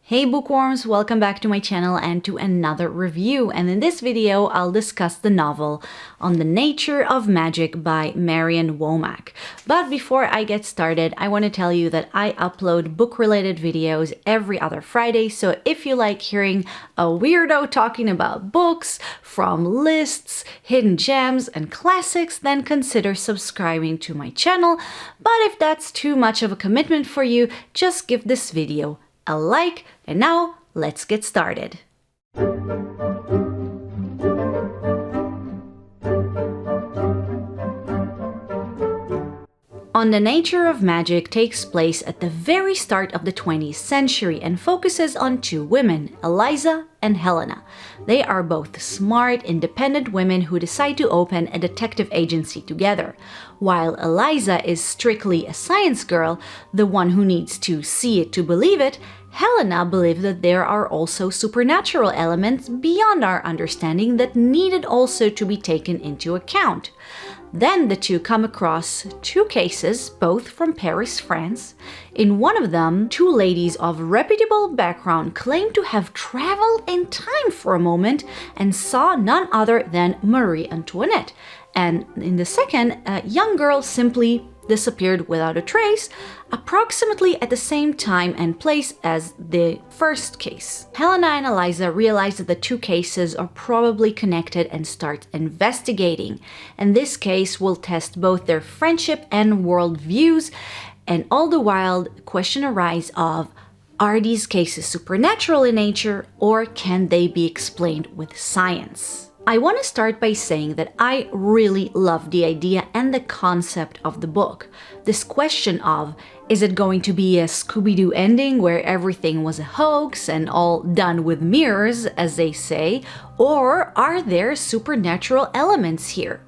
Hey bookworms, welcome back to my channel and to another review. And in this video, I'll discuss the novel On the Nature of Magic by Marian Womack. But before I get started, I want to tell you that I upload book-related videos every other Friday. So if you like hearing a weirdo talking about books, from lists, hidden gems, and classics, then consider subscribing to my channel. But if that's too much of a commitment for you, just give this video a like, and now let's get started. On the Nature of Magic takes place at the very start of the 20th century and focuses on two women, Eliza and Helena. They are both smart, independent women who decide to open a detective agency together. While Eliza is strictly a science girl, the one who needs to see it to believe it, Helena believes that there are also supernatural elements beyond our understanding that needed also to be taken into account. Then the two come across two cases, both from Paris, France. In one of them, two ladies of reputable background claim to have traveled in time for a moment and saw none other than Marie Antoinette. And in the second, a young girl simply disappeared without a trace, approximately at the same time and place as the first case. Helena and Eliza realize that the two cases are probably connected and start investigating. And this case will test both their friendship and worldviews, and all the while the question arises of, are these cases supernatural in nature or can they be explained with science? I want to start by saying that I really love the idea and the concept of the book. This question of, is it going to be a Scooby-Doo ending where everything was a hoax and all done with mirrors, as they say, or are there supernatural elements here?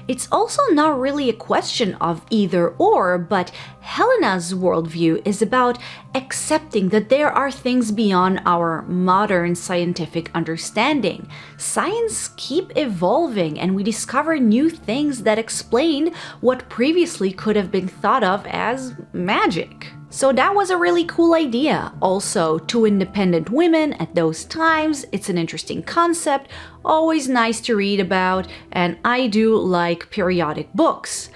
It's also not really a question of either or, but Helena's worldview is about accepting that there are things beyond our modern scientific understanding. Science keeps evolving and we discover new things that explain what previously could have been thought of as magic. So that was a really cool idea. Also, two independent women at those times, it's an interesting concept, always nice to read about, and I do like periodic books.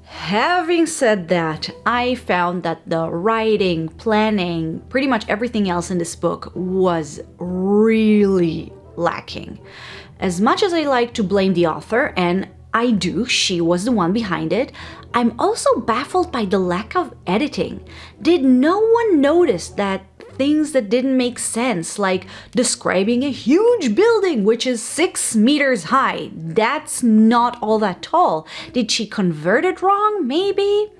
Having said that, I found that the writing, planning, pretty much everything else in this book was really lacking. As much as I like to blame the author, and I do, she was the one behind it, I'm also baffled by the lack of editing. Did no one notice that things that didn't make sense, like describing a huge building which is 6 meters high? That's not all that tall. Did she convert it wrong, maybe?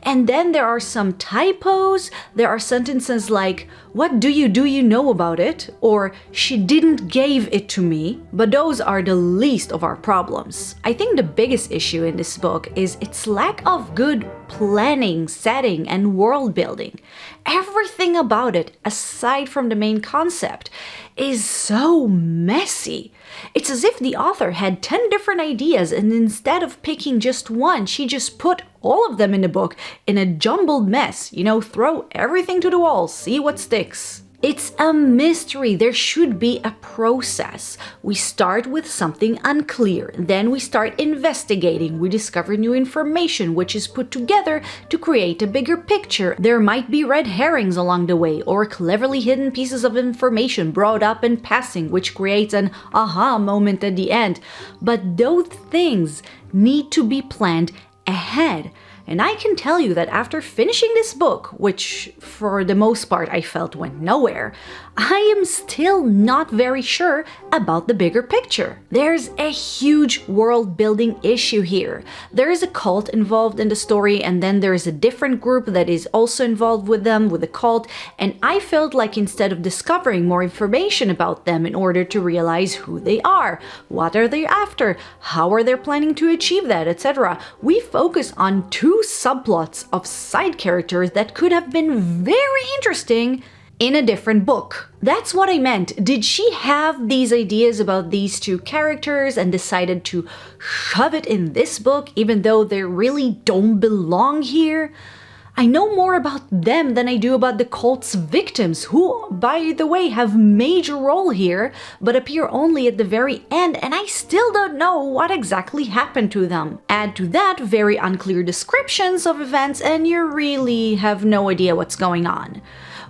And then there are some typos. There are sentences like, what do you know about it? Or, she didn't give it to me. But those are the least of our problems. I think the biggest issue in this book is its lack of good planning, setting, and world building. Everything about it, aside from the main concept, is so messy. It's as if the author had 10 different ideas and instead of picking just one, she just put all of them in the book in a jumbled mess. You know, throw everything to the wall, see what sticks. It's a mystery. There should be a process. We start with something unclear, then we start investigating. We discover new information which is put together to create a bigger picture. There might be red herrings along the way or cleverly hidden pieces of information brought up in passing which creates an aha moment at the end. But those things need to be planned ahead. And I can tell you that after finishing this book, which for the most part I felt went nowhere, I am still not very sure about the bigger picture. There's a huge world building issue here. There is a cult involved in the story, and then there is a different group that is also involved with them, with the cult, and I felt like instead of discovering more information about them in order to realize who they are, what are they after, how are they planning to achieve that, etc., we focus on two subplots of side characters that could have been very interesting in a different book. That's what I meant. Did she have these ideas about these two characters and decided to shove it in this book even though they really don't belong here? I know more about them than I do about the cult's victims, who, by the way, have major role here, but appear only at the very end, and I still don't know what exactly happened to them. Add to that very unclear descriptions of events, and you really have no idea what's going on.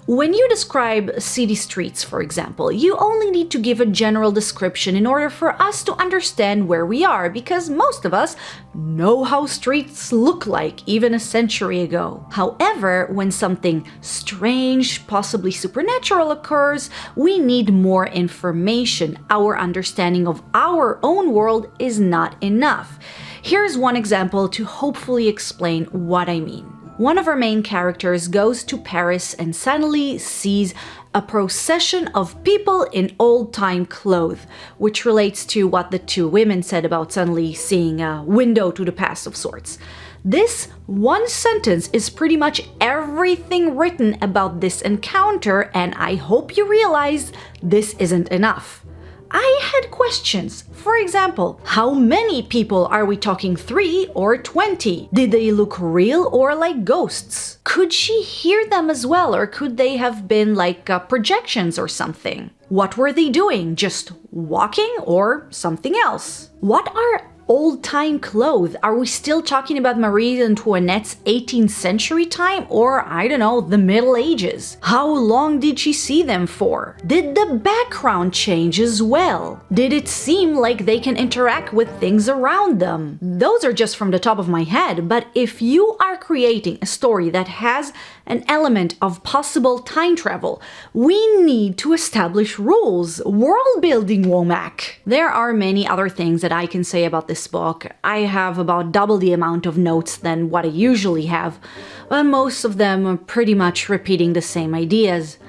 When you describe city streets, for example, you only need to give a general description in order for us to understand where we are, because most of us know how streets look like even a century ago. However, when something strange, possibly supernatural occurs, we need more information. Our understanding of our own world is not enough. Here's one example to hopefully explain what I mean. One of our main characters goes to Paris and suddenly sees a procession of people in old-time clothes, which relates to what the two women said about suddenly seeing a window to the past of sorts. This one sentence is pretty much everything written about this encounter, and I hope you realize this isn't enough. I had questions. For example, how many people are we talking, 3 or 20? Did they look real or like ghosts? Could she hear them as well, or could they have been like projections or something? What were they doing? Just walking or something else? What are old-time clothes? Are we still talking about Marie Antoinette's 18th century time, or I don't know, the Middle Ages? How long did she see them for? Did the background change as well? Did it seem like they can interact with things around them? Those are just from the top of my head, but if you are creating a story that has an element of possible time travel, we need to establish rules. World building, Womack! There are many other things that I can say about this book. I have about double the amount of notes than what I usually have, but most of them are pretty much repeating the same ideas.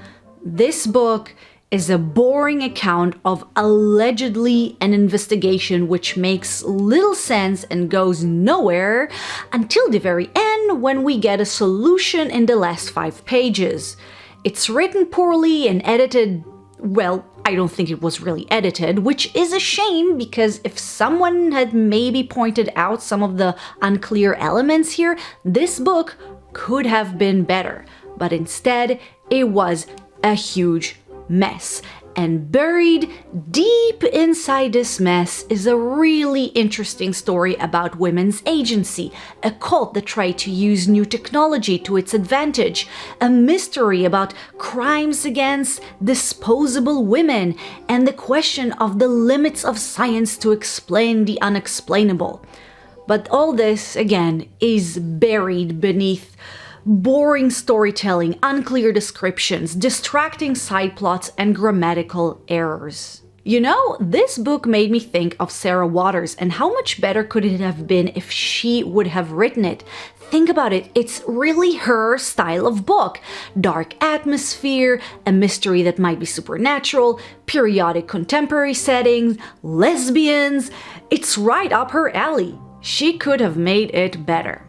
This book is a boring account of allegedly an investigation which makes little sense and goes nowhere until the very end, when we get a solution in the last 5 pages. It's written poorly and edited, well, I don't think it was really edited, which is a shame, because if someone had maybe pointed out some of the unclear elements here, this book could have been better. But instead, it was a huge mess. And buried deep inside this mess is a really interesting story about women's agency, a cult that tried to use new technology to its advantage, a mystery about crimes against disposable women, and the question of the limits of science to explain the unexplainable. But all this, again, is buried beneath boring storytelling, unclear descriptions, distracting side plots, and grammatical errors. You know, this book made me think of Sarah Waters, and how much better could it have been if she would have written it? Think about it, it's really her style of book. Dark atmosphere, a mystery that might be supernatural, periodic contemporary settings, lesbians. It's right up her alley. She could have made it better.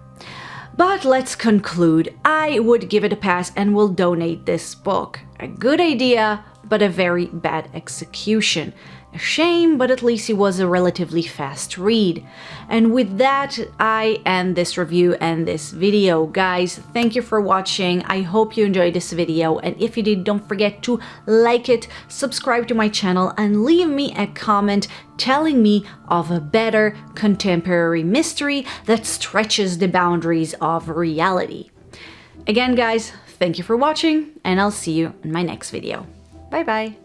But let's conclude. I would give it a pass and will donate this book. A good idea, but a very bad execution. A shame, but at least it was a relatively fast read. And with that, I end this review and this video. Guys, thank you for watching. I hope you enjoyed this video, and if you did, don't forget to like it, subscribe to my channel, and leave me a comment telling me of a better contemporary mystery that stretches the boundaries of reality. Again, guys, thank you for watching, and I'll see you in my next video. Bye bye!